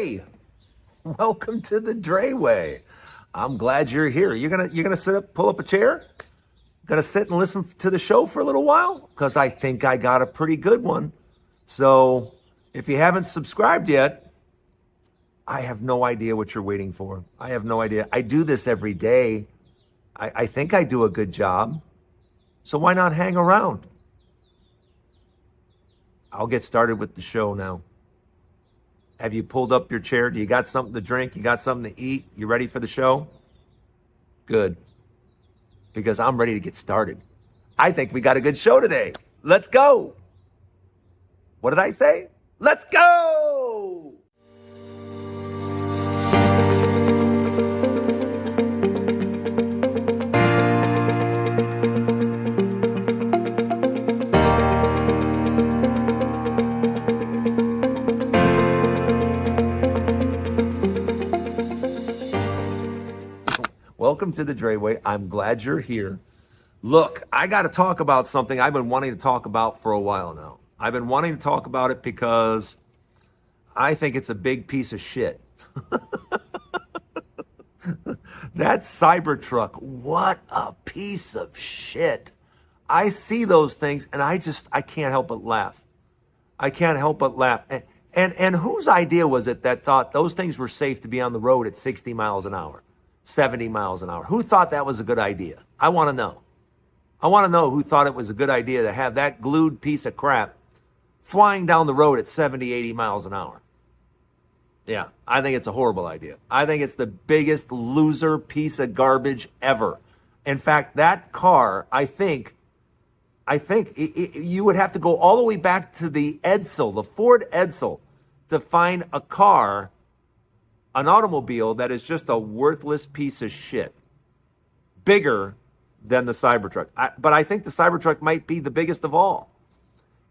Hey, welcome to the Dray Way. I'm glad you're here. You're gonna sit up, pull up a chair, gonna sit and listen to the show for a little while because I think I got a pretty good one. So if you haven't subscribed yet, I have no idea what you're waiting for. I have no idea. I do this every day. I think I do a good job. So why not hang around? I'll get started with the show now. Have you pulled up your chair? Do you got something to drink? You got something to eat? You ready for the show? Good. Because I'm ready to get started. I think we got a good show today. Let's go. What did I say? Let's go. Welcome to the Dray Way. I'm glad you're here. Look, I got to talk about something I've been wanting to talk about for a while now. I've been wanting to talk about it because I think it's a big piece of shit. That Cybertruck, what a piece of shit. I see those things and I can't help but laugh. I can't help but laugh. And whose idea was it that thought those things were safe to be on the road at 60 miles an hour? 70 miles an hour. Who thought that was a good idea? I want to know. I want to know who thought it was a good idea to have that glued piece of crap flying down the road at 70, 80 miles an hour. Yeah, I think it's a horrible idea. I think it's the biggest loser piece of garbage ever. In fact, that car, I think you would have to go all the way back to the Edsel, the Ford Edsel, to find a car, an automobile that is just a worthless piece of shit, bigger than the Cybertruck. But I think the Cybertruck might be the biggest of all.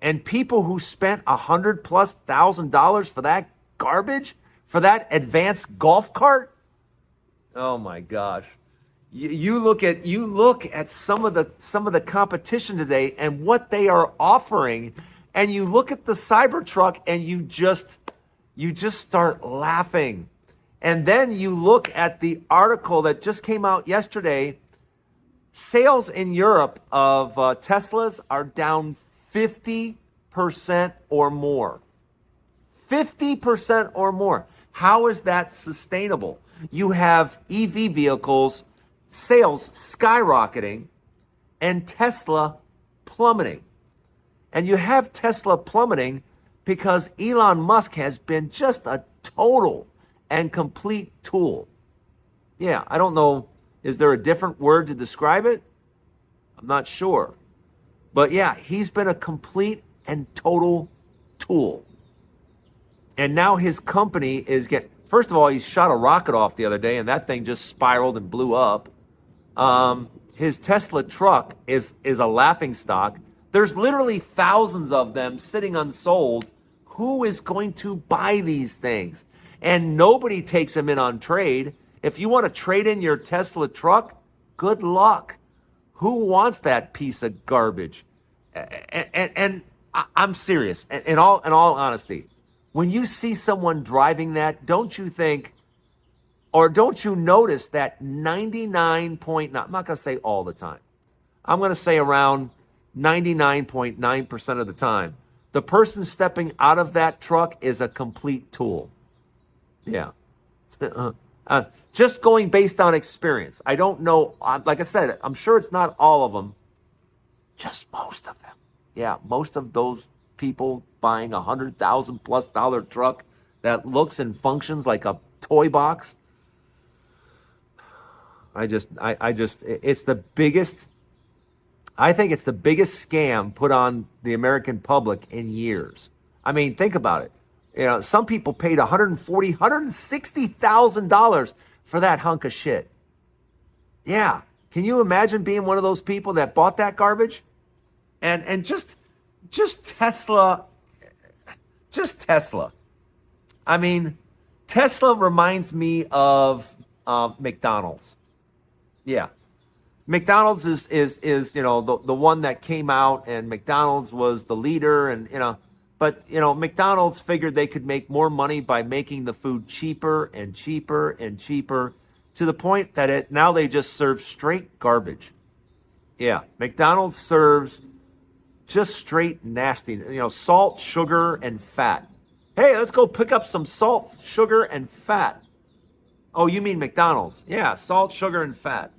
And people who spent $100,000+ for that garbage, for that advanced golf cart, oh my gosh! You look at some of the competition today and what they are offering, and you look at the Cybertruck and you just start laughing. And then you look at the article that just came out yesterday. Sales in Europe of Teslas are down 50% or more. 50% or more. How is that sustainable? You have EV vehicles, sales skyrocketing, and Tesla plummeting. And you have Tesla plummeting because Elon Musk has been just a total and complete tool. Yeah, I don't know. Is there a different word to describe it? I'm not sure. But yeah, he's been a complete and total tool. And now his company is first of all, he shot a rocket off the other day and that thing just spiraled and blew up. His Tesla truck is a laughingstock. There's literally thousands of them sitting unsold. Who is going to buy these things? And nobody takes them in on trade. If you want to trade in your Tesla truck, good luck. Who wants that piece of garbage? And I'm serious. In all honesty, when you see someone driving that, don't you think, or don't you notice that 99 point, I'm not going to say all the time. I'm going to say around 99.9% of the time, the person stepping out of that truck is a complete tool. Yeah. Just going based on experience. I don't know. Like I said, I'm sure it's not all of them. Just most of them. Yeah, most of those people buying $100,000+ truck that looks and functions like a toy box. It's the biggest, I think it's the biggest scam put on the American public in years. I mean, think about it. You know, some people paid $140,000, $160,000 for that hunk of shit. Yeah. Can you imagine being one of those people that bought that garbage? And just Tesla, I mean, Tesla reminds me of McDonald's. Yeah. McDonald's is the one that came out, and McDonald's was the leader, and But, McDonald's figured they could make more money by making the food cheaper and cheaper and cheaper to the point that now they just serve straight garbage. Yeah, McDonald's serves just straight nasty, salt, sugar, and fat. Hey, let's go pick up some salt, sugar, and fat. Oh, you mean McDonald's? Yeah, salt, sugar, and fat.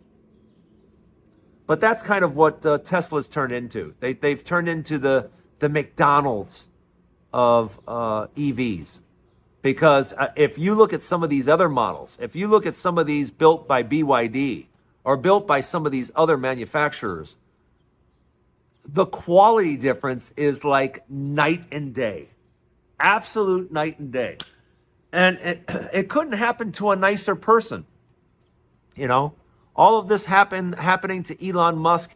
But that's kind of what Tesla's turned into. They've turned into the McDonald's of EVs. Because if you look at some of these other models, if you look at some of these built by BYD or built by some of these other manufacturers, the quality difference is like night and day. Absolute night and day. And it couldn't happen to a nicer person. All of this happening to Elon Musk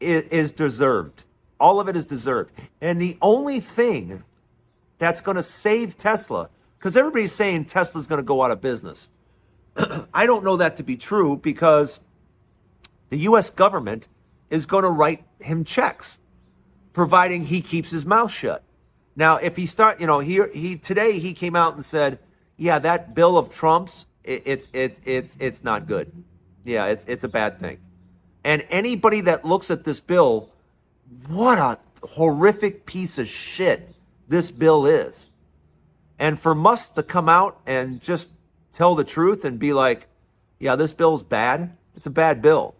is deserved. All of it is deserved. And the only thing that's going to save Tesla, because everybody's saying Tesla's going to go out of business. I don't know that to be true, because the U.S. government is going to write him checks, providing he keeps his mouth shut. Now, if he today he came out and said, yeah, that bill of Trump's, it's not good. Yeah, it's a bad thing. And anybody that looks at this bill, what a horrific piece of shit this bill is. And for Musk to come out and just tell the truth and be like, yeah, this bill's bad. It's a bad bill.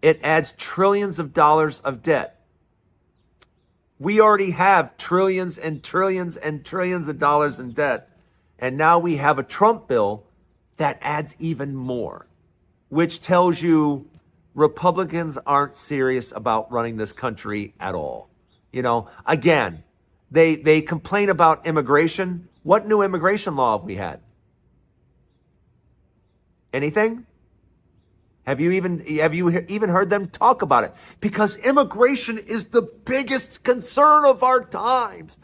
It adds trillions of dollars of debt. We already have trillions and trillions and trillions of dollars in debt. And now we have a Trump bill that adds even more, which tells you Republicans aren't serious about running this country at all. Again, they complain about immigration. What new immigration law have we had? Anything? Have you even heard them talk about it? Because immigration is the biggest concern of our times.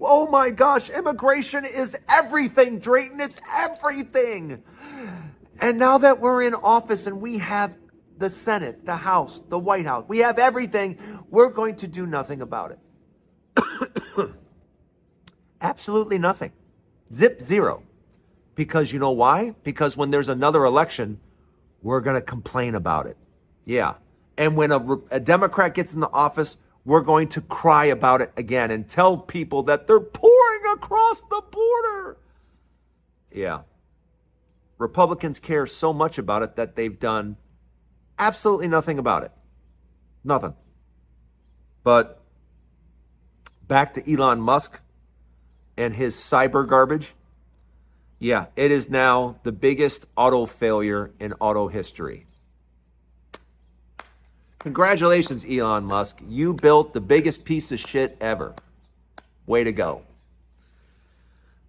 Oh my gosh, immigration is everything, Drayton. It's everything. And now that we're in office and we have the Senate, the House, the White House, we have everything, we're going to do nothing about it. Absolutely nothing. Zip, zero. Because you know why? Because when there's another election, we're going to complain about it. Yeah. And when a Democrat gets in the office, we're going to cry about it again and tell people that they're pouring across the border. Yeah. Republicans care so much about it that they've done absolutely nothing about it. Nothing. But back to Elon Musk and his cyber garbage. Yeah, it is now the biggest auto failure in auto history. Congratulations, Elon Musk. You built the biggest piece of shit ever. Way to go.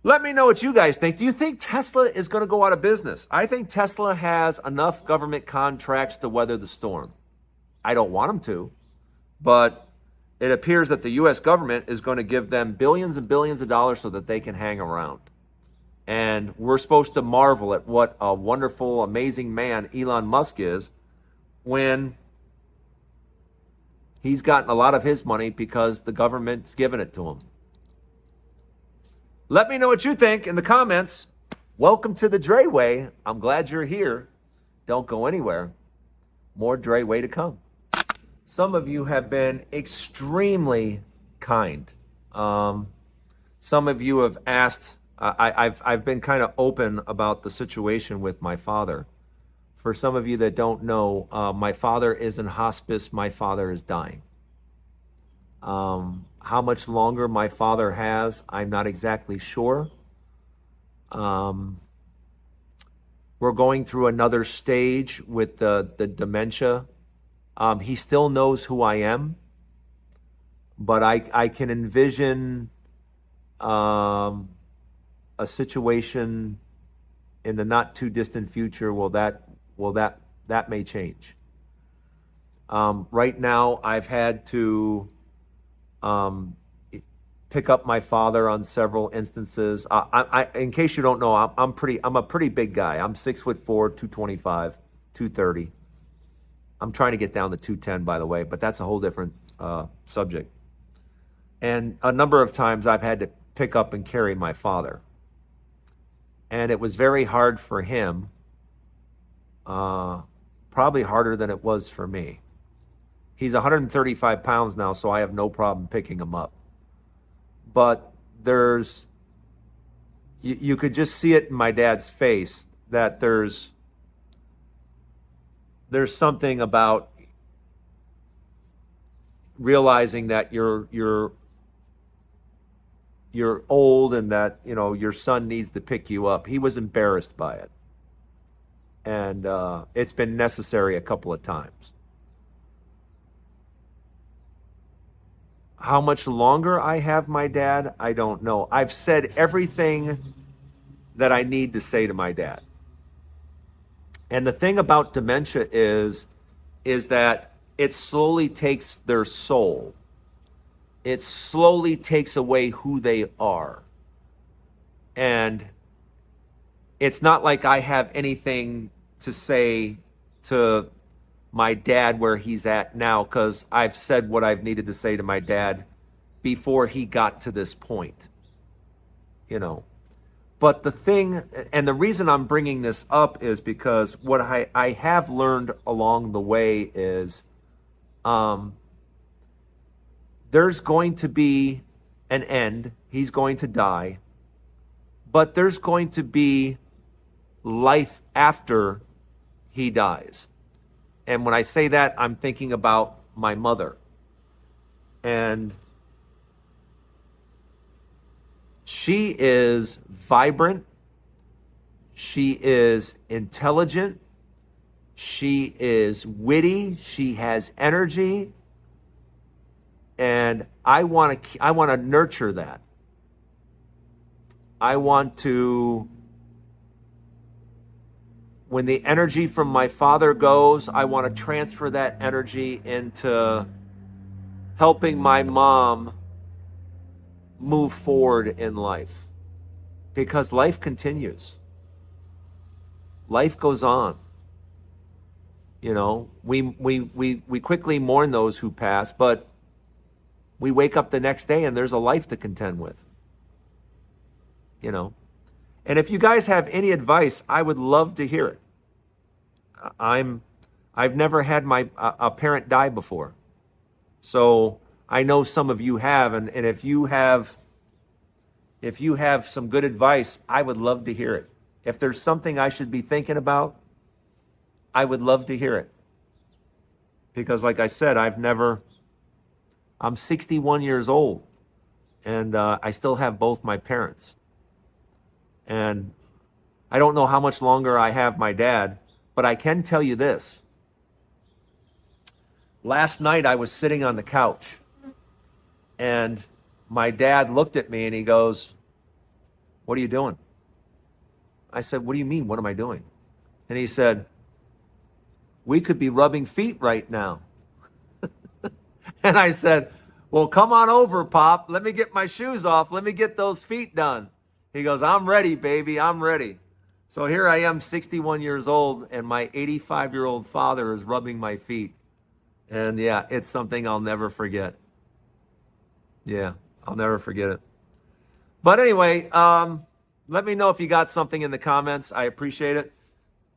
Let me know what you guys think. Do you think Tesla is going to go out of business? I think Tesla has enough government contracts to weather the storm. I don't want them to, but it appears that the U.S. government is going to give them billions and billions of dollars so that they can hang around. And we're supposed to marvel at what a wonderful, amazing man Elon Musk is when he's gotten a lot of his money because the government's given it to him. Let me know what you think in the comments. Welcome to the Dray Way. I'm glad you're here. Don't go anywhere. More Dray Way to come. Some of you have been extremely kind. Some of you have asked. I've been kind of open about the situation with my father. For some of you that don't know, my father is in hospice. My father is dying. How much longer my father has, I'm not exactly sure. We're going through another stage with the dementia. He still knows who I am, but I can envision a situation in the not too distant future. That may change. Right now, I've had to pick up my father on several instances. In case you don't know, I'm a pretty big guy. I'm 6'4", 225, 230. I'm trying to get down to 210, by the way, but that's a whole different subject. And a number of times I've had to pick up and carry my father. And it was very hard for him, probably harder than it was for me. He's 135 pounds now, so I have no problem picking him up. But you could just see it in my dad's face that there's something about realizing that you're old and that, you know, your son needs to pick you up. He was embarrassed by it. And it's been necessary a couple of times. How much longer I have my dad, I don't know. I've said everything that I need to say to my dad. And the thing about dementia is that it slowly takes their soul. It slowly takes away who they are. And it's not like I have anything to say to my dad where he's at now, because I've said what I've needed to say to my dad before he got to this point, you know. But the thing, and the reason I'm bringing this up is because what I have learned along the way is there's going to be an end. He's going to die. But there's going to be life after he dies. And when I say that, I'm thinking about my mother. And she is vibrant. She is intelligent. She is witty. She has energy. And I want to nurture that. I want to, when the energy from my father goes, I want to transfer that energy into helping my mom move forward in life, because life continues. Life goes on. You know, we quickly mourn those who pass, but we wake up the next day and there's a life to contend with. You know, and if you guys have any advice, I would love to hear it. I've never had a parent die before, so I know some of you have, and if you have some good advice, I would love to hear it. If there's something I should be thinking about, I would love to hear it. Because like I said, I'm 61 years old, and I still have both my parents. And I don't know how much longer I have my dad, but I can tell you this. Last night I was sitting on the couch, and my dad looked at me and he goes, "What are you doing?" I said, "What do you mean, what am I doing?" And he said, "We could be rubbing feet right now." And I said, "Well, come on over, Pop. Let me get my shoes off. Let me get those feet done." He goes, "I'm ready, baby. I'm ready." So here I am, 61 years old, and my 85-year-old father is rubbing my feet. And yeah, it's something I'll never forget. Yeah, I'll never forget it. But anyway, let me know if you got something in the comments. I appreciate it.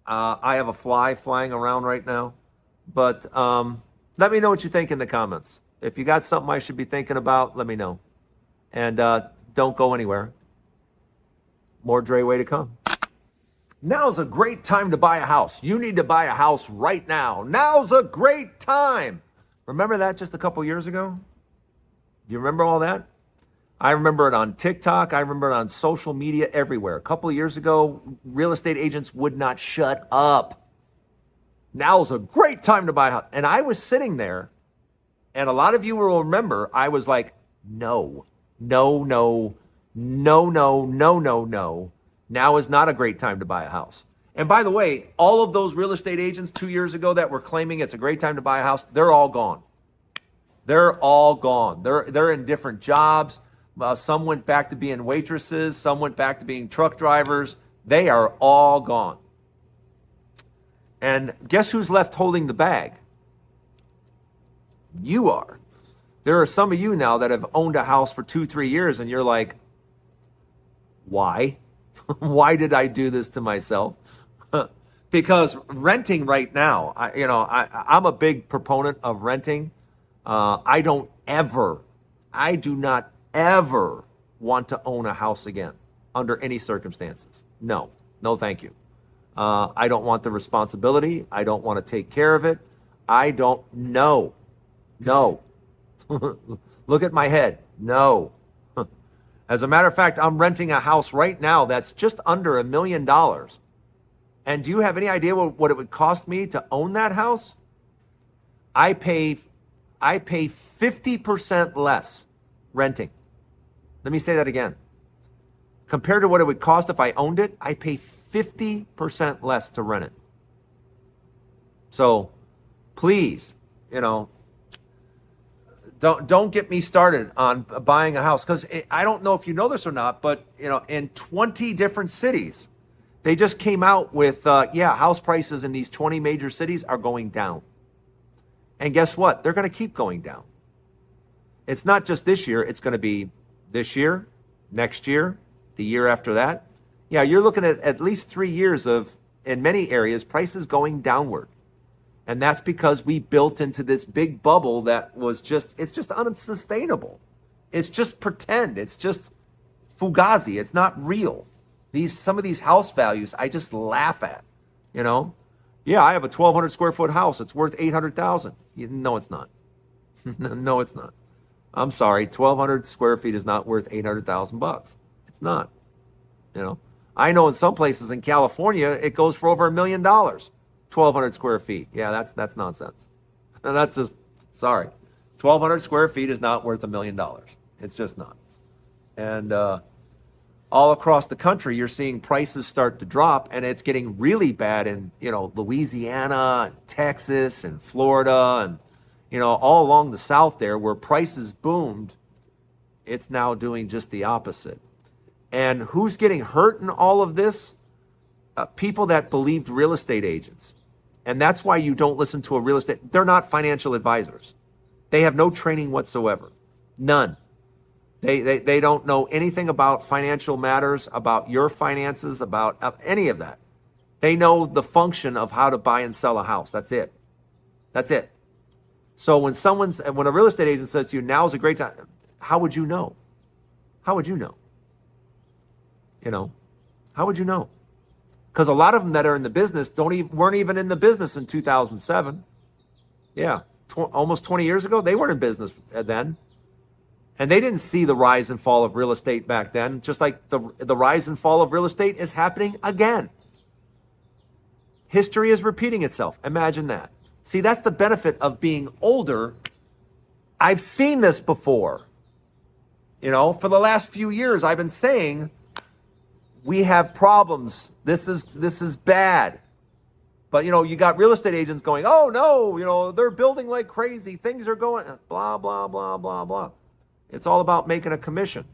I have a fly flying around right now. But let me know what you think in the comments. If you got something I should be thinking about, let me know. And don't go anywhere. More Dray Way to come. Now's a great time to buy a house. You need to buy a house right now. Now's a great time. Remember that just a couple years ago? Do you remember all that? I remember it on TikTok. I remember it on social media everywhere. A couple of years ago, real estate agents would not shut up. Now's a great time to buy a house. And I was sitting there, and a lot of you will remember, I was like, no. Now is not a great time to buy a house. And by the way, all of those real estate agents 2 years ago that were claiming it's a great time to buy a house, they're all gone. They're all gone. They're in different jobs. Some went back to being waitresses. Some went back to being truck drivers. They are all gone. And guess who's left holding the bag? You are. There are some of you now that have owned a house for 2-3 years and you're like, why? Why did I do this to myself? Because renting right now, I'm a big proponent of renting. I do not ever want to own a house again under any circumstances. No, thank you. I don't want the responsibility. I don't want to take care of it. I don't know. No. Look at my head. No. As a matter of fact, I'm renting a house right now that's just under $1 million. And do you have any idea what it would cost me to own that house? I pay 50% less renting. Let me say that again. Compared to what it would cost if I owned it, I pay 50% less to rent it. So please, don't get me started on buying a house, because I don't know if you know this or not, but in 20 different cities, they just came out with house prices in these 20 major cities are going down. And guess what? They're going to keep going down. It's not just this year. It's going to be this year, next year, the year after that. Yeah, you're looking at least 3 years of, in many areas, prices going downward. And that's because we built into this big bubble that it's just unsustainable. It's just pretend. It's just fugazi. It's not real. Some of these house values, I just laugh at, Yeah, I have a 1,200 square foot house. It's worth $800,000. No, it's not. No, it's not. I'm sorry. 1,200 square feet is not worth $800,000. It's not. I know in some places in California, it goes for over $1 million. 1,200 square feet. Yeah, that's nonsense. And that's just, sorry. 1,200 square feet is not worth $1 million. It's just not. And all across the country, you're seeing prices start to drop, and it's getting really bad in, Louisiana, and Texas, and Florida, and, all along the South there, where prices boomed. It's now doing just the opposite. And who's getting hurt in all of this? People that believed real estate agents. And that's why you don't listen to a real estate. They're not financial advisors. They have no training whatsoever. None. They don't know anything about financial matters, about your finances, about any of that. They know the function of how to buy and sell a house. That's it. That's it. So when a real estate agent says to you, now's a great time, how would you know? How would you know? How would you know? Because a lot of them that are in the business weren't even in the business in 2007. Yeah, almost 20 years ago, they weren't in business then. And they didn't see the rise and fall of real estate back then, just like the rise and fall of real estate is happening again. History is repeating itself. Imagine that. See, that's the benefit of being older. I've seen this before. For the last few years, I've been saying, we have problems. This is bad. But, you got real estate agents going, oh, no, they're building like crazy. Things are going, blah, blah, blah, blah, blah. It's all about making a commission.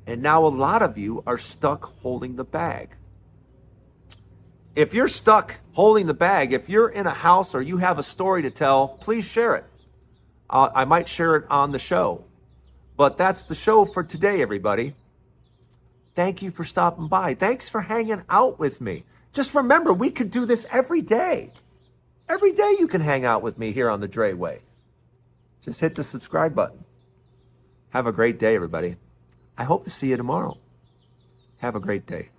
And now a lot of you are stuck holding the bag. If you're stuck holding the bag, if you're in a house or you have a story to tell, please share it. I might share it on the show. But that's the show for today, everybody. Thank you for stopping by. Thanks for hanging out with me. Just remember, we could do this every day. Every day you can hang out with me here on the Dray Way. Just hit the subscribe button. Have a great day, everybody. I hope to see you tomorrow. Have a great day.